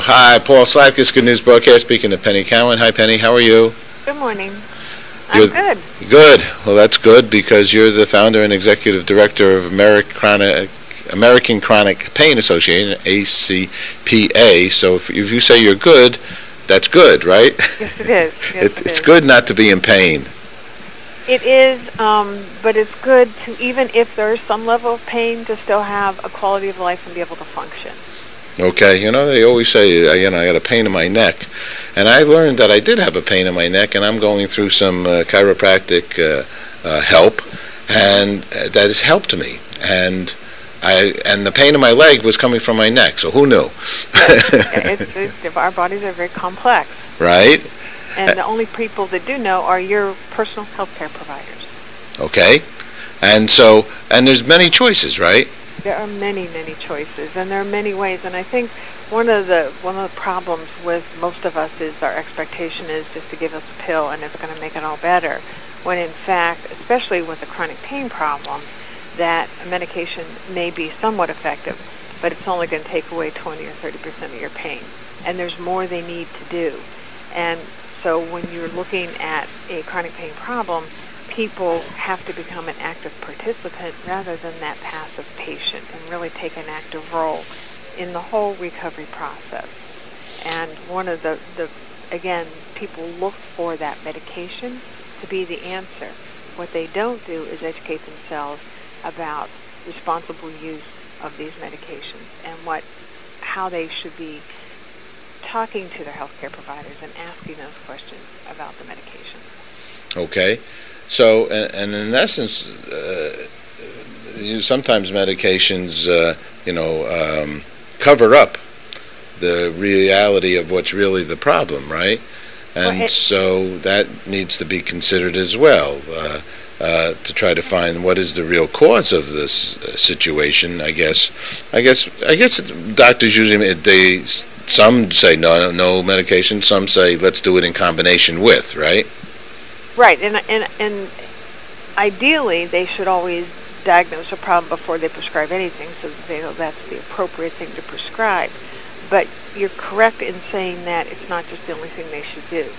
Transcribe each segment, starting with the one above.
Hi, Paul Slakis, Good News Broadcast, speaking to Penney Cowan. Hi, Penny. How are you? Good morning. I'm good. Good. Well, that's good because you're the founder and executive director of American Chronic Pain Association, ACPA. So if you say you're good, that's good, right? Yes, it is. Yes, It's good not to be in pain. It is, but it's good to, even if there's some level of pain, to still have a quality of life and be able to function. Okay, they always say, I got a pain in my neck. And I learned that I did have a pain in my neck, and I'm going through some chiropractic help, and that has helped me. And the pain in my leg was coming from my neck, so who knew? Our bodies are very complex. Right. And the only people that do know are your personal health care providers. Okay. And there's many choices, right? There are many, many choices, and there are many ways. And I think one of the problems with most of us is our expectation is just to give us a pill and it's going to make it all better. When in fact, especially with a chronic pain problem, that a medication may be somewhat effective, but it's only going to take away 20 or 30% of your pain. And there's more they need to do. And so when you're looking at a chronic pain problem, people have to become an active participant rather than that passive patient and really take an active role in the whole recovery process. And one of again, people look for that medication to be the answer. What they don't do is educate themselves about responsible use of these medications and how they should be talking to their healthcare providers and asking those questions about the medications. Okay. So, and in essence, sometimes medications, cover up the reality of what's really the problem, right? And so that needs to be considered as well, to try to find what is the real cause of this situation. I guess doctors usually some say no medication, some say let's do it in combination with, right? Right, and ideally they should always diagnose a problem before they prescribe anything, so that they know that's the appropriate thing to prescribe. But you're correct in saying that it's not just the only thing they should do.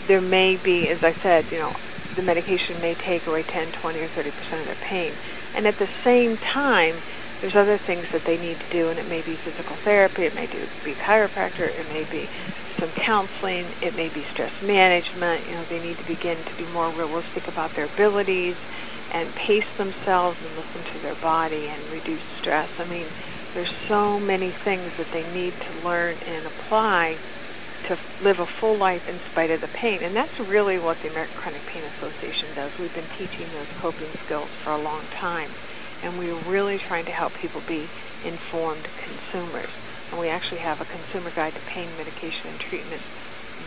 There may be, as I said, the medication may take away 10, 20, or 30% of their pain, and at the same time, there's other things that they need to do, and it may be physical therapy, it may be chiropractor, it may be some counseling, it may be stress management. They need to begin to be more realistic about their abilities and pace themselves and listen to their body and reduce stress. I mean, there's so many things that they need to learn and apply to live a full life in spite of the pain. And that's really what the American Chronic Pain Association does. We've been teaching those coping skills for a long time, and we're really trying to help people be informed consumers. And we actually have a consumer guide to pain medication and treatment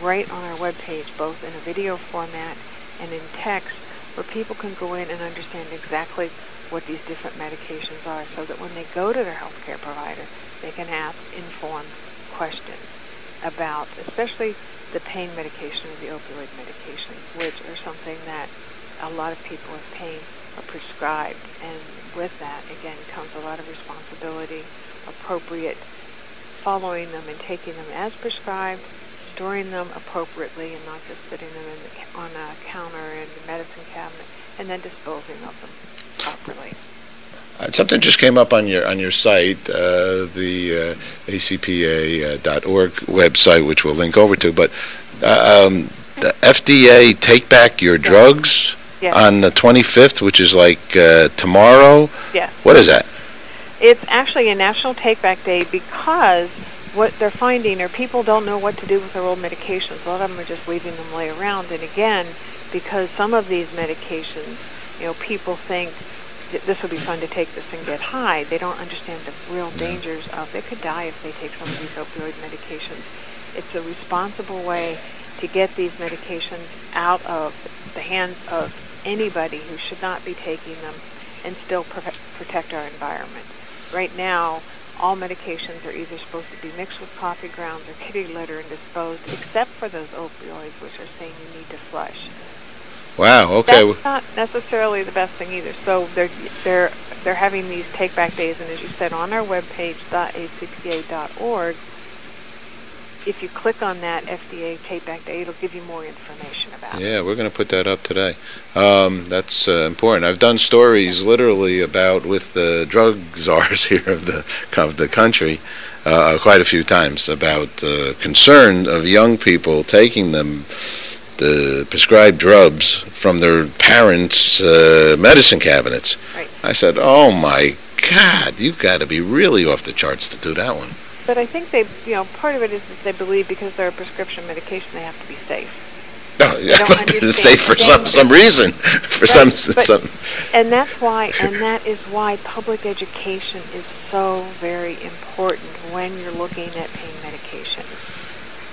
right on our webpage, both in a video format and in text, where people can go in and understand exactly what these different medications are, so that when they go to their healthcare provider, they can ask informed questions about, especially the pain medication or the opioid medications, which are something that a lot of people with pain are prescribed. And with that, again, comes a lot of responsibility, appropriate following them and taking them as prescribed, storing them appropriately, and not just putting them on a counter in the medicine cabinet, and then disposing of them properly. Something just came up on your site, the acpa.org website, which we'll link over to. But the FDA take back your drugs on the 25th, which is like tomorrow. Yes. What is that? It's actually a National Take-Back Day because what they're finding are people don't know what to do with their old medications. A lot of them are just leaving them lay around. And again, because some of these medications, people think that this would be fun to take this and get high. They don't understand the real dangers of they could die if they take some of these opioid medications. It's a responsible way to get these medications out of the hands of anybody who should not be taking them and still protect our environment. Right now, all medications are either supposed to be mixed with coffee grounds or kitty litter and disposed, except for those opioids, which are saying you need to flush. Wow. Okay. That's not necessarily the best thing either. So they're having these take-back days, and as you said, on our webpage, acpa.org, if you click on that FDA Take Back Day, it'll give you more information about it. Yeah, we're going to put that up today. That's important. I've done stories literally about with the drug czars here of the country quite a few times about the concern of young people taking the prescribed drugs from their parents' medicine cabinets. Right. I said, "Oh my God, you've got to be really off the charts to do that one." But I think they, part of it is that they believe because they're a prescription medication, they have to be safe. Oh, yeah, don't but it's safe for some reason, for right. some. And that's why, and that is why public education is so very important when you're looking at pain medication.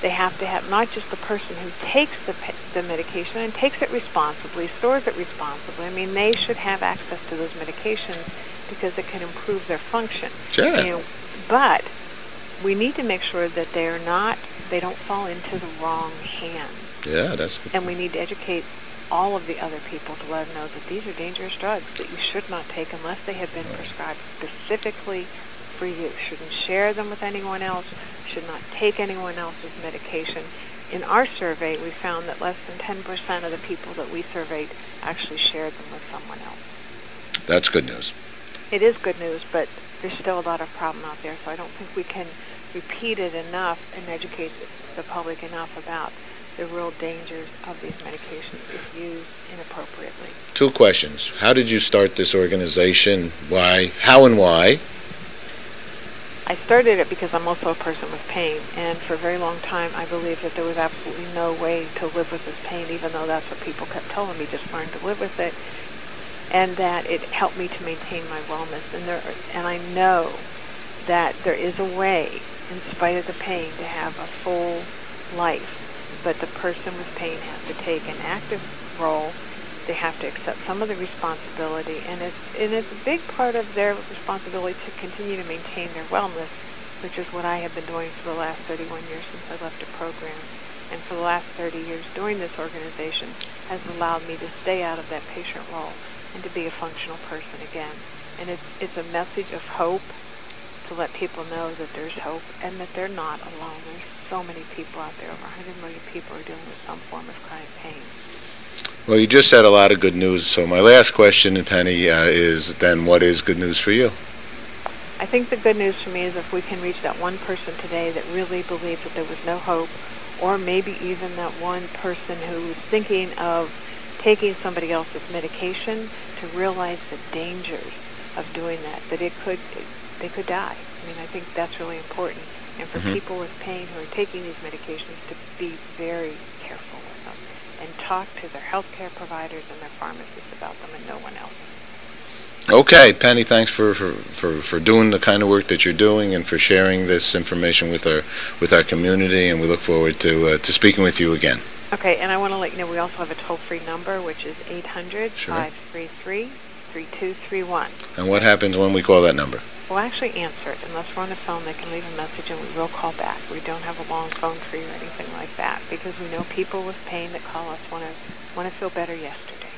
They have to have not just the person who takes the medication and takes it responsibly, stores it responsibly. I mean, they should have access to those medications because it can improve their function. Sure. But we need to make sure that they don't fall into the wrong hands. Yeah, that's good. And we need to educate all of the other people to let them know that these are dangerous drugs that you should not take unless they have been prescribed specifically for you. Shouldn't share them with anyone else, should not take anyone else's medication. In our survey, we found that less than 10% of the people that we surveyed actually shared them with someone else. That's good news. It is good news, but there's still a lot of problem out there, so I don't think we can repeat it enough and educate the public enough about the real dangers of these medications if used inappropriately. 2 questions. How did you start this organization? Why? How and why? I started it because I'm also a person with pain, and for a very long time I believed that there was absolutely no way to live with this pain, even though that's what people kept telling me, just learn to live with it, and that it helped me to maintain my wellness. And I know that there is a way, in spite of the pain, to have a full life, but the person with pain has to take an active role. They have to accept some of the responsibility, and it's a big part of their responsibility to continue to maintain their wellness, which is what I have been doing for the last 31 years since I left a program. And for the last 30 years doing this organization has allowed me to stay out of that patient role and to be a functional person again. And it's a message of hope to let people know that there's hope and that they're not alone. There's so many people out there, over 100 million people are dealing with some form of chronic pain. Well, you just said a lot of good news, so my last question, Penny, is then what is good news for you? I think the good news for me is if we can reach that one person today that really believed that there was no hope, or maybe even that one person who was thinking of taking somebody else's medication, to realize the dangers of doing that they could die. I mean, I think that's really important. And for people with pain who are taking these medications to be very careful with them and talk to their healthcare providers and their pharmacists about them and no one else. Okay, Penny, thanks for doing the kind of work that you're doing and for sharing this information with our community, and we look forward to speaking with you again. Okay, and I want to let you know we also have a toll-free number, which is 800-533-3231. And what happens when we call that number? We'll actually answer it. Unless we're on the phone, they can leave a message and we will call back. We don't have a long phone tree or anything like that because we know people with pain that call us want to feel better yesterday.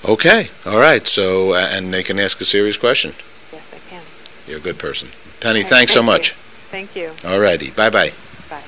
Okay, all right. So, and they can ask a serious question. Yes, they can. You're a good person. Penny, Okay, thanks so much. Thank you. All righty. Bye-bye. Bye.